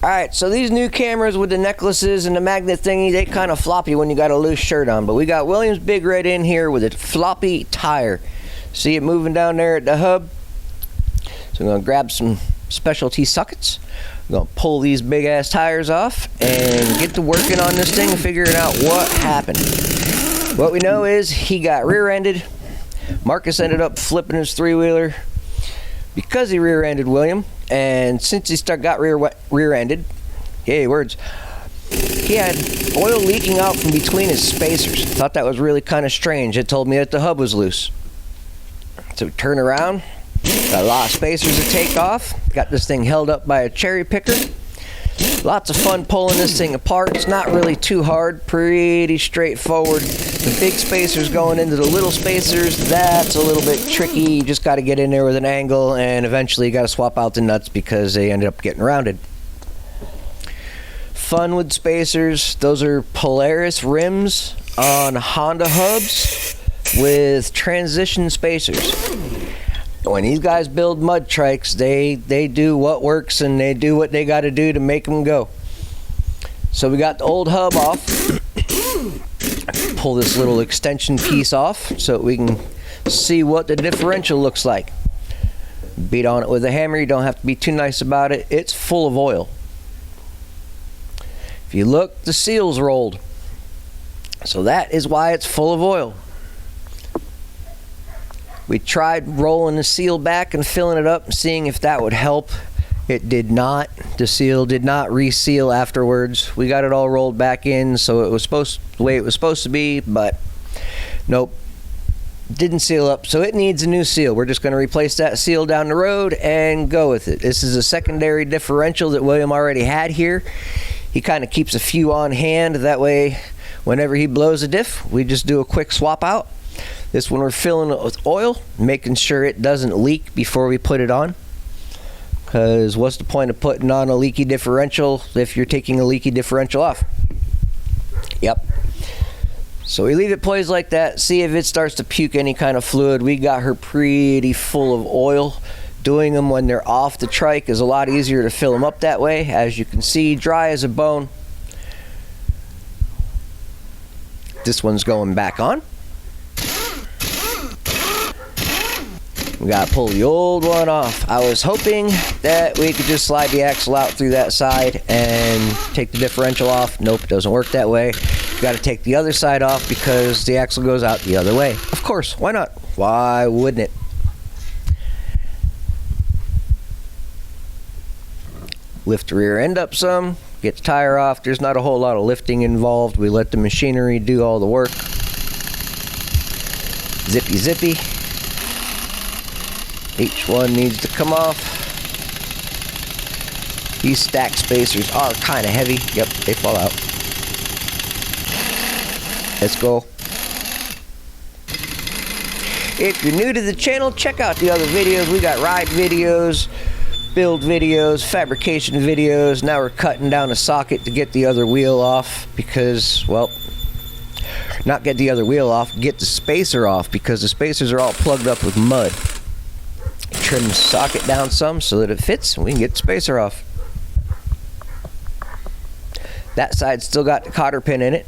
Alright, so these new cameras with the necklaces and the magnet thingy, they kind of floppy when you got a loose shirt on. But we got Williams Big Red in here with a floppy tire. See it moving down there at the hub? So I'm going to grab some specialty sockets. I'm going to pull these big ass tires off and get to working on this thing and figuring out what happened. What we know is he got rear-ended. Marcus ended up flipping his three-wheeler because he rear-ended William. And since he got rear-ended, yay words, he had oil leaking out from between his spacers. Thought that was really kind of strange. It told me that the hub was loose. So turn around, got a lot of spacers to take off. Got this thing held up by a cherry picker. Lots of fun pulling this thing apart. It's not really too hard, pretty straightforward. The big spacers going into the little spacers, that's a little bit tricky. You just got to get in there with an angle, and eventually you got to swap out the nuts because they ended up getting rounded. Fun with spacers. Those are Polaris rims on Honda hubs with transition spacers. When these guys build mud trikes, they do what works and they do what they got to do to make them go. So we got the old hub off. Pull this little extension piece off so that we can see what the differential looks like. Beat on it with a hammer. You don't have to be too nice about it. It's full of oil. If you look, the seal's rolled. So that is why it's full of oil. We tried rolling the seal back and filling it up and seeing if that would help. It did not. The seal did not reseal afterwards. We got it all rolled back in so it was the way it was supposed to be, but nope. Didn't seal up, so it needs a new seal. We're just going to replace that seal down the road and go with it. This is a secondary differential that William already had here. He kind of keeps a few on hand. That way, whenever he blows a diff, we just do a quick swap out. This one we're filling it with oil, making sure it doesn't leak before we put it on. Because what's the point of putting on a leaky differential if you're taking a leaky differential off? Yep. So we leave it poised like that, see if it starts to puke any kind of fluid. We got her pretty full of oil. Doing them when they're off the trike is a lot easier to fill them up that way. As you can see, dry as a bone. This one's going back on. We gotta pull the old one off. I was hoping that we could just slide the axle out through that side and take the differential off. Nope, it doesn't work that way. You gotta take the other side off because the axle goes out the other way. Of course, why not? Why wouldn't it? Lift the rear end up some, get the tire off. There's not a whole lot of lifting involved. We let the machinery do all the work. Zippy zippy. Each one needs to come off. These stack spacers are kind of heavy. Yep, they fall out. Let's go. If you're new to the channel, check out the other videos. We got ride videos, build videos, fabrication videos. Now we're cutting down a socket to get the other wheel off because, well, not get the other wheel off, get the spacer off because the spacers are all plugged up with mud. Trim the socket down some so that it fits and we can get the spacer off. That side still got the cotter pin in it.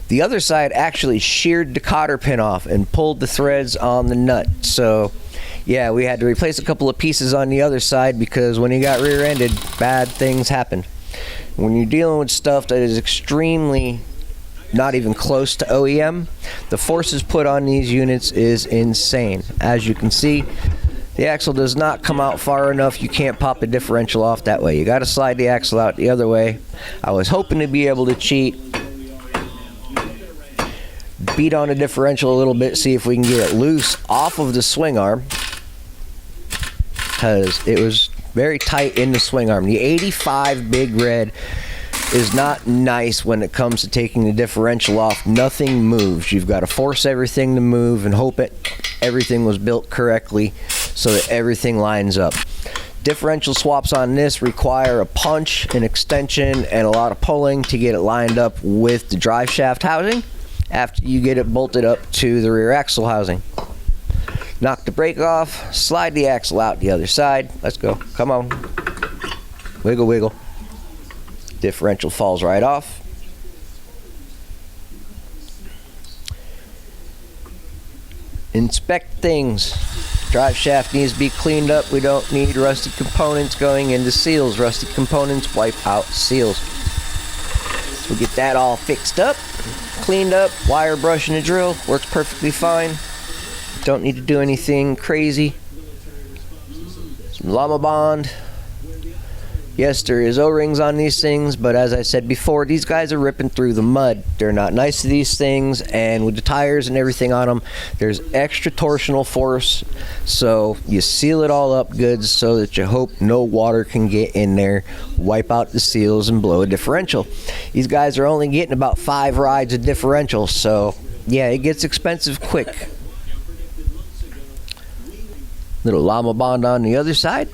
The other side actually sheared the cotter pin off and pulled the threads on the nut. So yeah, we had to replace a couple of pieces on the other side because when he got rear-ended, bad things happened. When you're dealing with stuff that is extremely not even close to OEM, the forces put on these units is insane. As you can see, the axle does not come out far enough. You can't pop the differential off that way. You got to slide the axle out the other way. I was hoping to be able to cheat. Beat on the differential a little bit, see if we can get it loose off of the swing arm. Because it was very tight in the swing arm. The 85 Big Red is not nice when it comes to taking the differential off. Nothing moves. You've got to force everything to move and hope everything was built correctly so that everything lines up. Differential swaps on this require a punch, an extension, and a lot of pulling to get it lined up with the drive shaft housing after you get it bolted up to the rear axle housing. Knock the brake off, slide the axle out the other side. Let's go. Come on. Wiggle, wiggle. Differential falls right off. Inspect things. Drive shaft needs to be cleaned up. We don't need rusty components going into seals. Rusty components wipe out seals. So we get that all fixed up, cleaned up. Wire brush and a drill works perfectly fine. Don't need to do anything crazy. Some llama bond. Yes, there is O-rings on these things, but as I said before, these guys are ripping through the mud. They're not nice to these things, and with the tires and everything on them, there's extra torsional force, so you seal it all up good so that you hope no water can get in there, wipe out the seals, and blow a differential. These guys are only getting about 5 rides of differential, so yeah, it gets expensive quick. Little llama bond on the other side.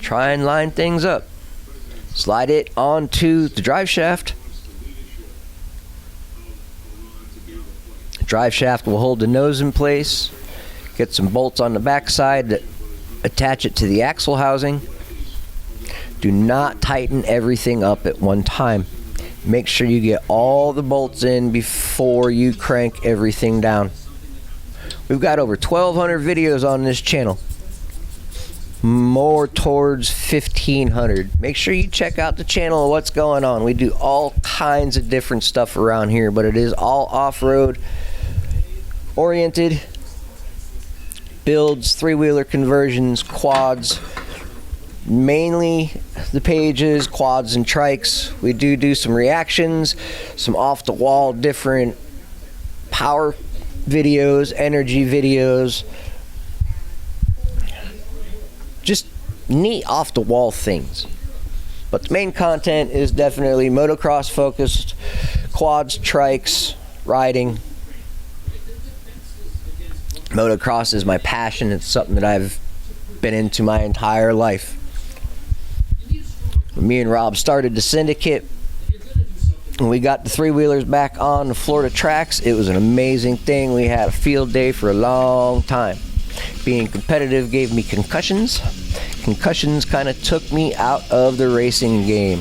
Try and line things up. Slide it onto the drive shaft. Drive shaft will hold the nose in place. Get some bolts on the back side that attach it to the axle housing. Do not tighten everything up at one time. Make sure you get all the bolts in before you crank everything down. We've got over 1,200 videos on this channel. More towards 1,500. Make sure you check out the channel of what's going on. We do all kinds of different stuff around here, but it is all off-road oriented. Builds, 3-wheeler conversions, quads. Mainly the pages, quads and trikes. We do some reactions, some off-the-wall different power videos, energy videos. Just neat off-the-wall things. But the main content is definitely motocross focused, quads, trikes, riding. Motocross is my passion. It's something that I've been into my entire life. When me and Rob started the syndicate, when we got the 3-wheelers back on the Florida tracks, it was an amazing thing. We had a field day for a long time. Being competitive gave me concussions. Concussions kind of took me out of the racing game.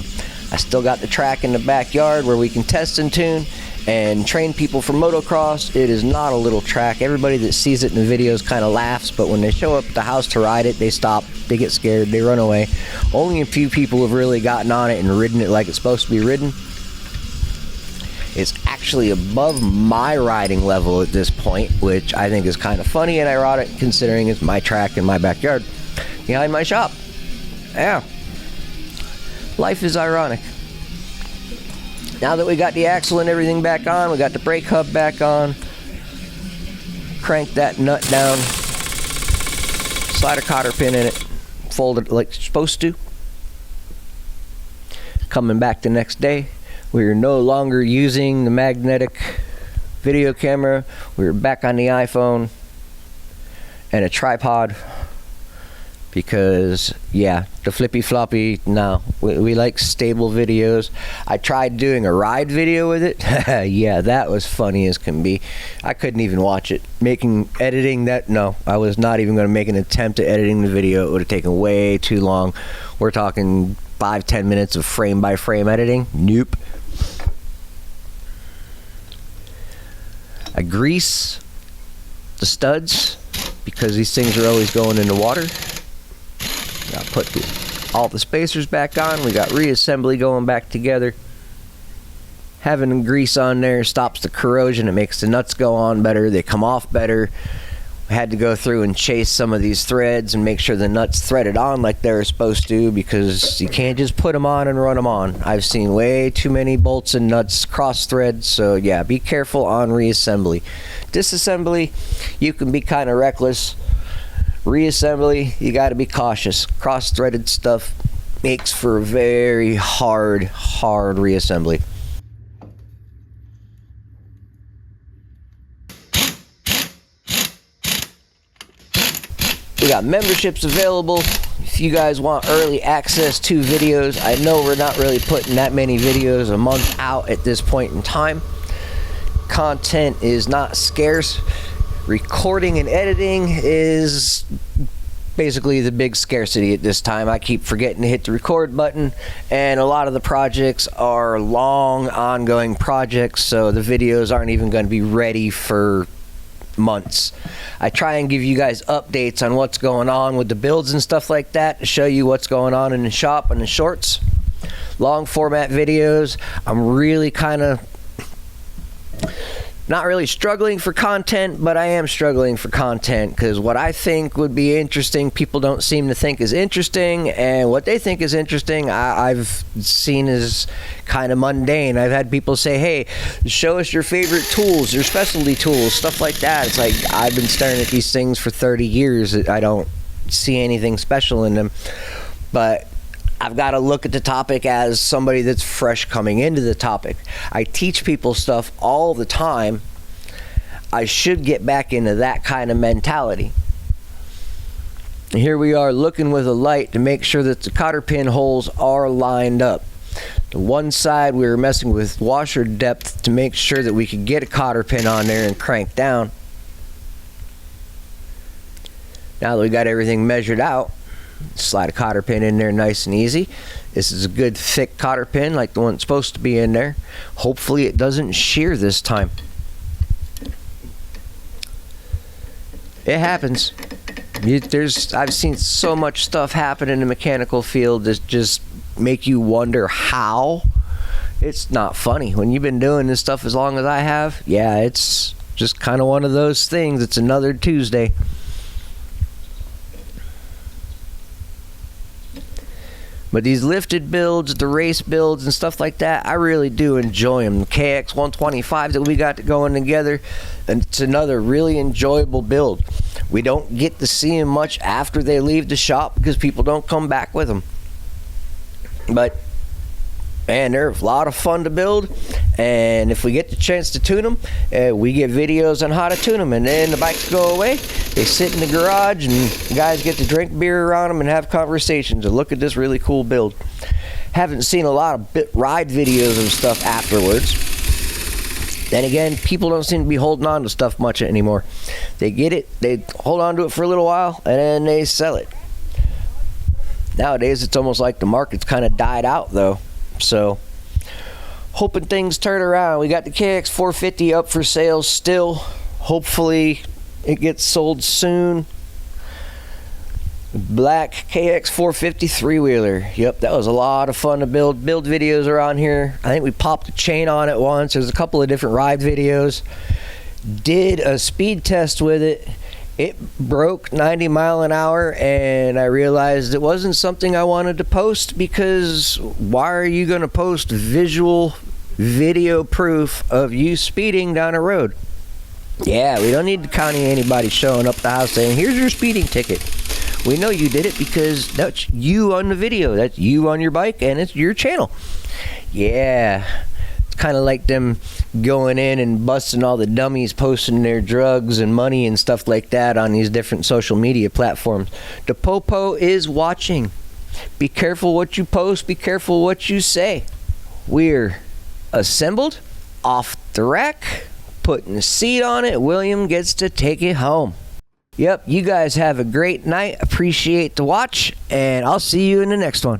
I still got the track in the backyard where we can test and tune and train people for motocross. It is not a little track. Everybody that sees it in the videos kind of laughs, but when they show up at the house to ride it, they stop, they get scared, they run away. Only a few people have really gotten on it and ridden it like it's supposed to be ridden. It's actually above my riding level at this point, which I think is kind of funny and ironic considering it's my track in my backyard behind my shop. Yeah. Life is ironic. Now that we got the axle and everything back on, we got the brake hub back on, crank that nut down, slide a cotter pin in it, fold it like it's supposed to. Coming back the next day, we are no longer using the magnetic video camera. We're back on the iPhone and a tripod because, yeah, the flippy floppy, no. We like stable videos. I tried doing a ride video with it. Yeah, that was funny as can be. I couldn't even watch it. Editing that, no. I was not even going to make an attempt at editing the video. It would have taken way too long. We're talking 5-10 minutes of frame by frame editing. Nope. I grease the studs because these things are always going in the water. Got put all the spacers back on. We got reassembly going back together. Having grease on there stops the corrosion. It makes the nuts go on better. They come off better. I had to go through and chase some of these threads and make sure the nuts threaded on like they were supposed to, because you can't just put them on and run them on. I've seen way too many bolts and nuts cross threads, so yeah, be careful on reassembly. Disassembly, you can be kind of reckless. Reassembly, you got to be cautious. Cross threaded stuff makes for a very hard reassembly. We got memberships available if you guys want early access to videos. I know we're not really putting that many videos a month out at this point in time. Content is not scarce. Recording and editing is basically the big scarcity at this time. I keep forgetting to hit the record button, and a lot of the projects are long ongoing projects, so the videos aren't even going to be ready for months. I try and give you guys updates on what's going on with the builds and stuff like that, to show you what's going on in the shop and the shorts. Long format videos. I'm really kind of not really struggling for content, but I am struggling for content, because what I think would be interesting, people don't seem to think is interesting, and what they think is interesting, I've seen as kind of mundane. I've had people say, hey, show us your favorite tools, your specialty tools, stuff like that. It's like, I've been staring at these things for 30 years. I don't see anything special in them, but I've got to look at the topic as somebody that's fresh coming into the topic. I teach people stuff all the time. I should get back into that kind of mentality. And here we are looking with a light to make sure that the cotter pin holes are lined up. The one side we were messing with washer depth to make sure that we could get a cotter pin on there and crank down. Now that we got everything measured out, slide a cotter pin in there nice and easy. This is a good thick cotter pin like the one that's supposed to be in there. Hopefully it doesn't shear this time. It happens. I've seen so much stuff happen in the mechanical field that just make you wonder how. It's not funny. When you've been doing this stuff as long as I have, yeah, it's just kind of one of those things. It's another Tuesday. But these lifted builds, the race builds and stuff like that, I really do enjoy them. The KX125 that we got going together, and it's another really enjoyable build. We don't get to see them much after they leave the shop because people don't come back with them. But man, they're a lot of fun to build, and if we get the chance to tune them, we get videos on how to tune them, and then the bikes go away. They sit in the garage, and the guys get to drink beer around them and have conversations and look at this really cool build. Haven't seen a lot of ride videos and stuff afterwards. Then again, people don't seem to be holding on to stuff much anymore. They get it, they hold on to it for a little while, and then they sell it. Nowadays, it's almost like the market's kind of died out, though. So, hoping things turn around. We got the KX450 up for sale still. Hopefully, it gets sold soon. Black KX450 three-wheeler. Yep, that was a lot of fun to build. Build videos are on here. I think we popped a chain on it once. There's a couple of different ride videos. Did a speed test with it. It broke 90 mile an hour, and I realized it wasn't something I wanted to post, because why are you going to post visual video proof of you speeding down a road? Yeah, we don't need the county anybody showing up the house saying, here's your speeding ticket. We know you did it because that's you on the video. That's you on your bike, and it's your channel. Yeah. Kind of like them going in and busting all the dummies posting their drugs and money and stuff like that on these different social media platforms. The Popo is watching. Be careful what you post. Be careful what you say. We're assembled, off the rack, putting the seat on it. William gets to take it home. Yep, you guys have a great night. Appreciate the watch, and I'll see you in the next one.